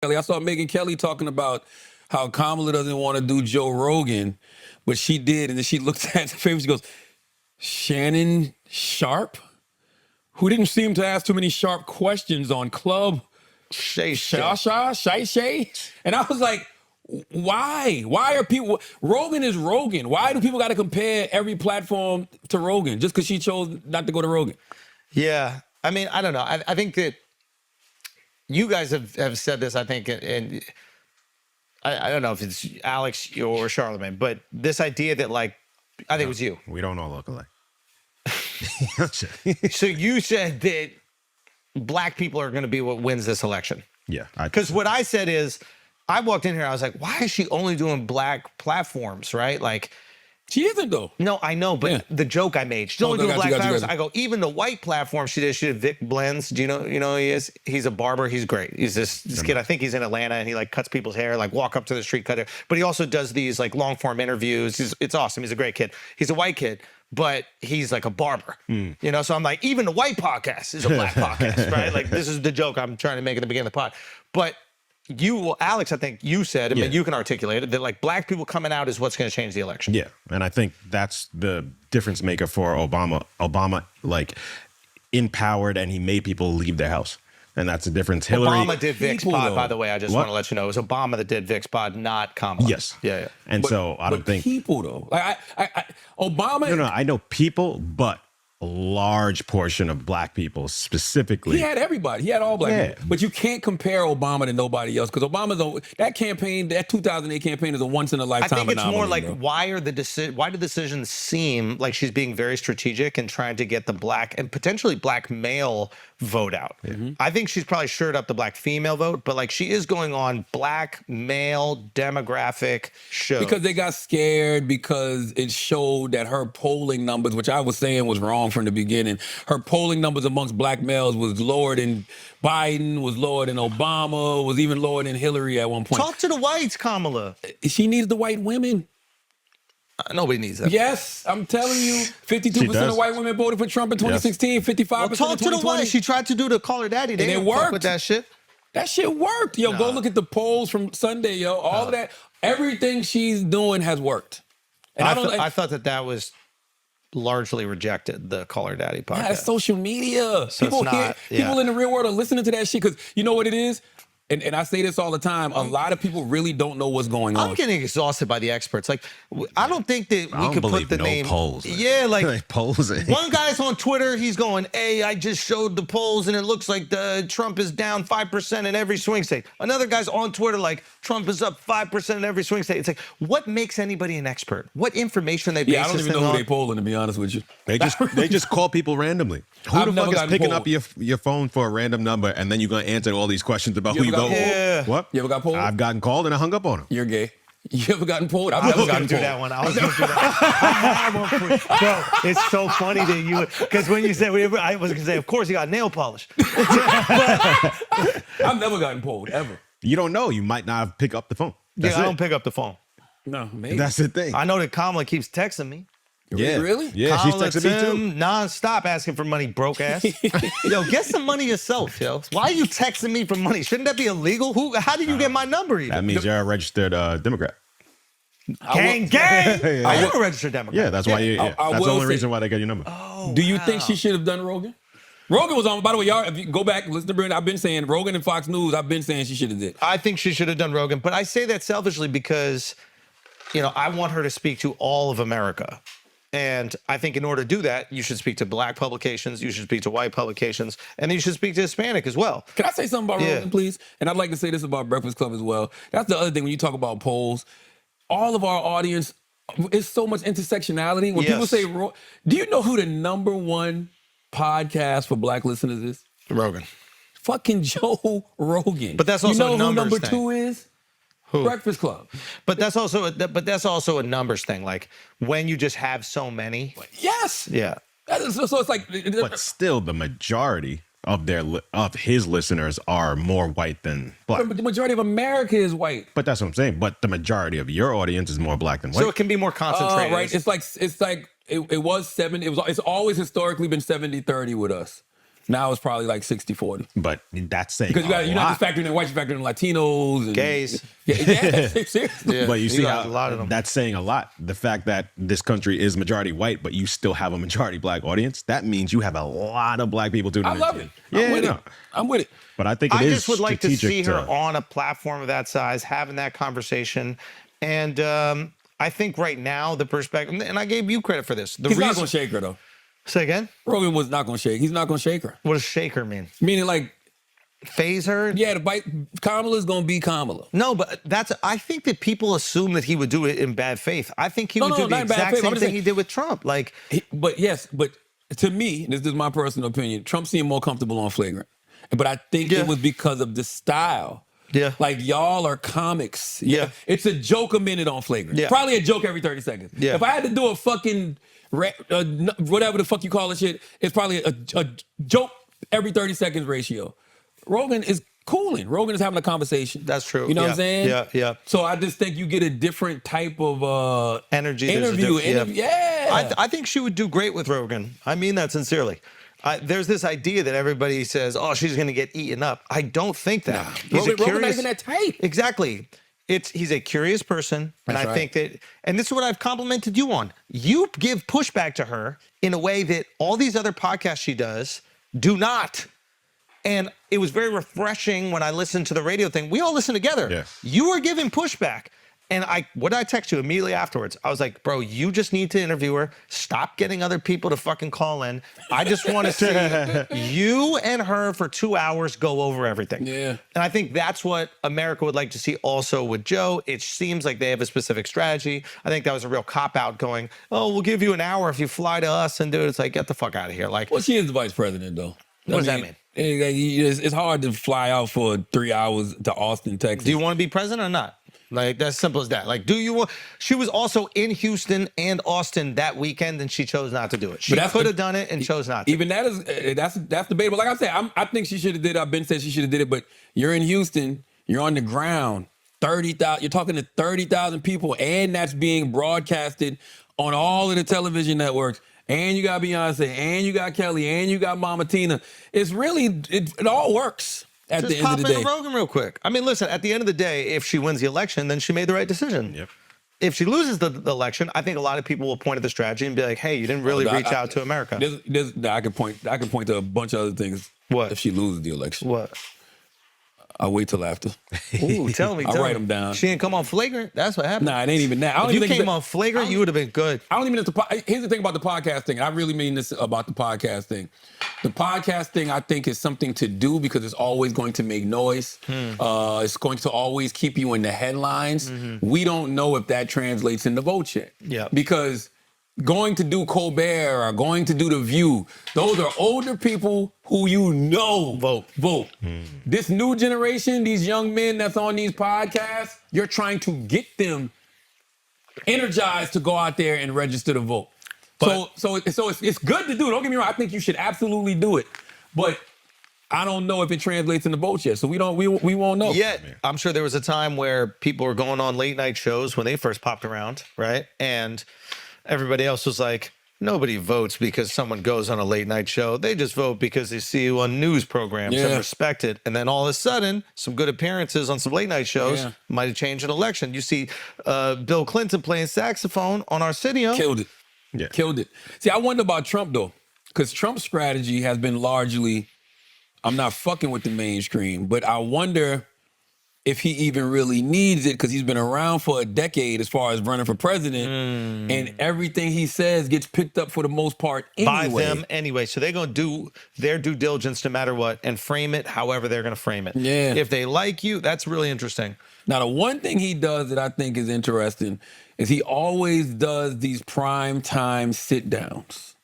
Kelly. I saw Megyn Kelly talking about how Kamala doesn't want to do Joe Rogan, but she did. And then she looked at the paper, she goes, Shannon Sharp, who didn't seem to ask too many sharp questions on Club Shay. And I was like, why? Why are people, Rogan is Rogan. Why do people got to compare every platform to Rogan just because she chose not to go to Rogan? Yeah. I mean, I don't know. I think that you guys have said this, I think, and I don't know if it's Alex or Charlamagne, but this idea that, like, I think it was you. We don't all look alike. So you said that black people are going to be what wins this election. Yeah. Because what I said is, I walked in here, I was like, why is she only doing black platforms, right? Like, she isn't though. No, I know, but the joke I made, she's only doing black platforms. I go, even the white platform she did Vic Blends. Do you know who he is? He's a barber. He's great. He's this kid, I think he's in Atlanta, and he like cuts people's hair, like walk up to the street, cut hair. But he also does these like long form interviews. It's awesome. He's a great kid. He's a white kid, but he's like a barber. You know, so I'm like, even the white podcast is a black podcast, right? Like, this is the joke I'm trying to make at the beginning of the pod. But you, Alex, I think you said, I mean, you can articulate it, that like black people coming out is what's going to change the election. Yeah, and I think that's the difference maker for Obama. Obama, like, empowered and he made people leave their house. And that's the difference. Hillary, Obama did Vic's pod, by the way. I just want to let you know. It was Obama that did Vic's pod, not Kamala. Yes. Yeah. And so I don't think people though. Like Obama. No, I know people, but a large portion of black people specifically. He had everybody. He had all black people. But you can't compare Obama to nobody else because that campaign, that 2008 campaign is a once in a lifetime I think it's more like, bro. why do decisions seem like she's being very strategic and trying to get the black and potentially black male vote out? I think she's probably shored up the black female vote, but like she is going on black male demographic shows. Because they got scared because it showed that her polling numbers, which I was saying was wrong from the beginning, her polling numbers amongst black males was lower than Biden, was lower than Obama, was even lower than Hillary at one point. Talk to the whites, Kamala. She needs the white women. Nobody needs that. Yes, I'm telling you, 52% of white women voted for Trump in 2016, 55% in 2020. Talk to the whites. She tried to do the call her daddy. They didn't work with that shit. That shit worked. Yo, go look at the polls from Sunday, yo. All of that, everything she's doing has worked. And I thought that was largely rejected, the Call Her Daddy podcast. Yeah, it's social media. So people in the real world are listening to that shit because you know what it is? And I say this all the time, a lot of people really don't know what's going on. I'm getting exhausted by the experts. Like, I don't think that we could put the name. Polls, man. Yeah, like polls. One guy's on Twitter, he's going, hey, I just showed the polls and it looks like Trump is down 5% in every swing state. Another guy's on Twitter like, Trump is up 5% in every swing state. It's like, what makes anybody an expert? What information they base I don't even know who they polling, to be honest with you. They just call people randomly. Who the fuck is picking up your phone for a random number and then you're going to answer all these questions about who you vote for? What? You ever got polled? I've gotten called and I hung up on him. You're gay. You ever gotten polled? I was going to do that one. I was going to do that. Bro, it's so funny that you, because when you said, I was going to say, of course, you got nail polish. I've never gotten polled, ever. You don't know. You might not pick up the phone. That's I don't pick up the phone. No, maybe. That's the thing. I know that Kamala keeps texting me. Yeah. Really? Yeah, Kamala she's texting me too. Non-stop asking for money, broke ass. Yo, get some money yourself, yo. Why are you texting me for money? Shouldn't that be illegal? How did you get my number even? That means you're a registered Democrat. Gang. I am a registered Democrat. Yeah, that's why that's the only reason why they got your number. Oh, do you think she should have done Rogan? Rogan was on, by the way, y'all, if you go back, listen to Brandon, I've been saying, Rogan and Fox News, I've been saying she should have did. I think she should have done Rogan, but I say that selfishly because, I want her to speak to all of America. And I think in order to do that, you should speak to black publications, you should speak to white publications, and then you should speak to Hispanic as well. Can I say something about Rogan, please? And I'd like to say this about Breakfast Club as well. That's the other thing when you talk about polls. All of our audience, it's so much intersectionality. When people say, do you know who the #1 podcast for black listeners is? Rogan. Fucking Joe Rogan. But that's also a numbers who number thing. 2 is? Who? Breakfast Club. But that's also a numbers thing. Like when you just have so many. Yes. Yeah. So it's like, but still, the majority of his listeners are more white than black. But the majority of America is white. But that's what I'm saying. But the majority of your audience is more black than white. So it can be more concentrated. Right. It's like it was 7. It's always historically been 70-30 with us. Now it's probably like 60-40. But that's saying Because you're not just factoring in whites, you're factoring in Latinos. And, gays. Yeah, seriously. Yeah. But you see got how a lot of them. that's saying a lot. The fact that this country is majority white, but you still have a majority black audience, that means you have a lot of black people tuning in. I love it. Yeah, I'm with it. I'm with it. But I think it I is just would like to see her strategic on a platform of that size, having that conversation. And I think right now the perspective, and I gave you credit for this. He's not going to shake her, though. Say again? Rogan was not going to shake. He's not going to shake her. What does shaker mean? Meaning like, Phase her? yeah, Kamala's going to be Kamala. No, but I think that people assume that he would do it in bad faith. I think he would do the exact same thing he did with Trump. Like, but to me, this is my personal opinion, Trump seemed more comfortable on Flagrant. But I think it was because of the style. Yeah. Like, y'all are comics. Yeah. It's a joke a minute on Flagrant. Yeah. Probably a joke every 30 seconds. Yeah. If I had to do a fucking, whatever the fuck you call it shit, it's probably a joke every 30 seconds ratio. Rogan is cooling. Rogan is having a conversation. That's true. You know what I'm saying? Yeah, yeah. So I just think you get a different type of energy. interview. Yeah. I think she would do great with Rogan. I mean that sincerely. There's this idea that everybody says, oh, she's going to get eaten up. I don't think that. Nah. Rogan's not even that tight. Exactly. He's a curious person. And I think that, and this is what I've complimented you on. You give pushback to her in a way that all these other podcasts she does do not. And it was very refreshing when I listened to the radio thing. We all listened together. Yeah. You were giving pushback. And what did I text you immediately afterwards? I was like, bro, you just need to interview her. Stop getting other people to fucking call in. I just want to see you and her for 2 hours go over everything. Yeah. And I think that's what America would like to see also with Joe. It seems like they have a specific strategy. I think that was a real cop-out going, oh, we'll give you an hour if you fly to us and do it. It's like, get the fuck out of here. Like, Well, she is the vice president, though. What does that mean? It's hard to fly out for 3 hours to Austin, Texas. Do you want to be president or not? Like, that's simple as that. Like, do you want? She was also in Houston and Austin that weekend, and she chose not to do it. She could have done it and chose not to. Even that is that's debatable. Like I said, I think she should have did it. I've been said she should have did it, but you're in Houston, you're on the ground, 30,000. You're talking to 30,000 people, and that's being broadcasted on all of the television networks. And you got Beyonce, and you got Kelly, and you got Mama Tina. It's really it all works. At the end of the day. Just pop in Rogan real quick. I mean, listen, at the end of the day, if she wins the election, then she made the right decision. Yep. If she loses the election, I think a lot of people will point at the strategy and be like, hey, you didn't really reach out to America. I can point to a bunch of other things. What? If she loses the election? What? I'll wait till after. Ooh, tell me. I'll write them down. She didn't come on Flagrant. That's what happened. Nah, it ain't even that. If you came on Flagrant, you would have been good. I don't even. Here's the thing about the podcast thing. I really mean this about the podcast thing. The podcast thing, I think, is something to do because it's always going to make noise. It's going to always keep you in the headlines. We don't know if that translates into vote yet. Yeah. Because going to do Colbert or going to do The View, those are older people who vote. This new generation, these young men that's on these podcasts, you're trying to get them energized to go out there and register to vote. So it's good to do. Don't get me wrong. I think you should absolutely do it. But I don't know if it translates into votes yet. So we won't know. Yet, I'm sure there was a time where people were going on late night shows when they first popped around, right? And everybody else was like, nobody votes because someone goes on a late night show. They just vote because they see you on news programs and respect it. And then all of a sudden, some good appearances on some late night shows might have changed an election. You see Bill Clinton playing saxophone on Arsenio. Killed it. Yeah. Killed it. See, I wonder about Trump, though, because Trump's strategy has been largely, I'm not fucking with the mainstream, but I wonder if he even really needs it because he's been around for a decade as far as running for president, and everything he says gets picked up for the most part anyway. By them anyway. So they're going to do their due diligence no matter what and frame it however they're going to frame it. Yeah. If they like you, that's really interesting. Now, the one thing he does that I think is interesting is he always does these prime time sit downs.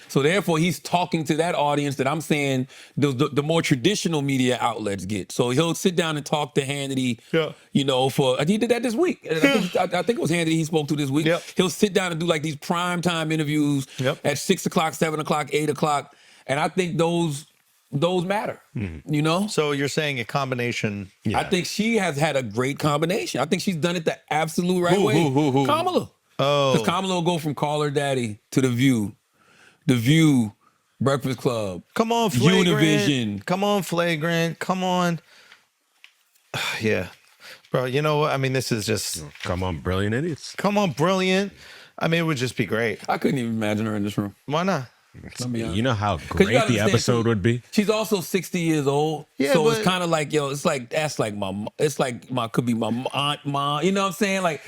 So therefore, he's talking to that audience that I'm saying the more traditional media outlets get. So he'll sit down and talk to Hannity, he did that this week. I think it was Hannity he spoke to this week. Yep. He'll sit down and do like these prime time interviews at 6 o'clock, 7 o'clock, 8 o'clock. And I think those matter, So you're saying a combination. I think she has had a great combination. I think she's done it the absolute right way. Who? Kamala. Oh. Because Kamala will go from Call Her Daddy to The View Breakfast Club. Come on, Flagrant. Univision. Come on, Flagrant. Come on. Yeah. Bro, you know what? I mean, this is just... Come on, Brilliant Idiots. Come on, Brilliant. I mean, it would just be great. I couldn't even imagine her in this room. Why not? You know how great the episode would be? She's also 60 years old. Yeah, so but, it's kind of like, yo, it's like, that's like could be my aunt, mom. You know what I'm saying? Like,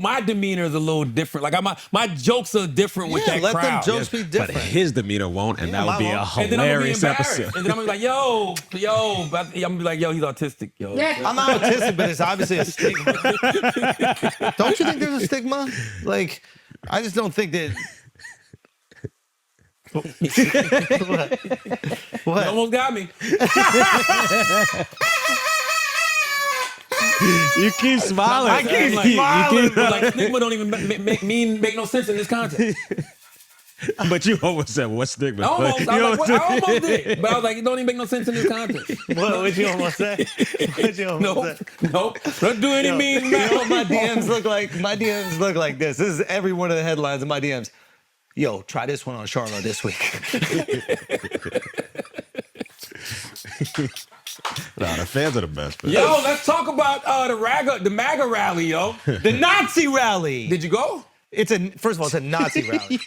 my demeanor is a little different. Like, my jokes are different with that let crowd. them jokes be different. But his demeanor won't, and that would be a hilarious episode. And then I'm gonna be like, yo, I'm gonna be like, yo, he's autistic, yo. I'm not autistic, but it's obviously a stigma. Don't you think there's a stigma? Like, I just don't think that... What? You almost got me. You keep smiling. I keep smiling. Like, stigma don't even make no sense in this context. But you almost said, what's stigma? I almost did. But I was like, it don't even make no sense in this context. What you almost say? Nope. Don't do any mean. You know what my DMs look like? My DMs look like this. This is every one of the headlines of my DMs. Yo, try this one on Charlo this week. Nah, the fans are the best. Man. Yo, let's talk about the MAGA rally, yo. The Nazi rally. Did you go? First of all, it's a Nazi rally.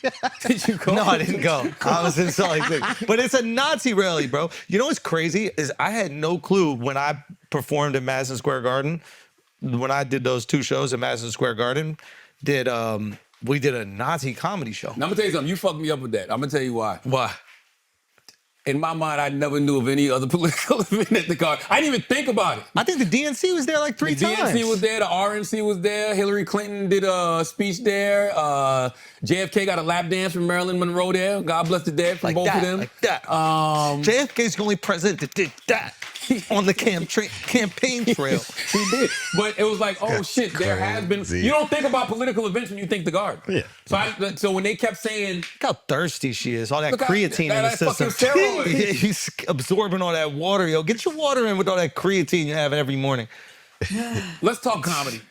Did you go? No, I didn't go. I was in Salt Lake City. But it's a Nazi rally, bro. You know what's crazy is I had no clue when I performed in Madison Square Garden, when I did those 2 shows at Madison Square Garden, we did a Nazi comedy show. Now, I'm gonna tell you something. You fucked me up with that. I'm gonna tell you why. Why? In my mind, I never knew of any other political event at the Garden. I didn't even think about it. I think the DNC was there like 3 times. The DNC was there. The RNC was there. Hillary Clinton did a speech there. JFK got a lap dance from Marilyn Monroe there. God bless the dead from both of them. Like that. JFK's the only president that did that on the campaign trail. He did. But it was like, oh shit, there has been. You don't think about political events when you think the Garden. Yeah. So when they kept saying, look how thirsty she is. All that creatine in the system. He's absorbing all that water, yo. Get your water in with all that creatine you have every morning. Let's talk comedy.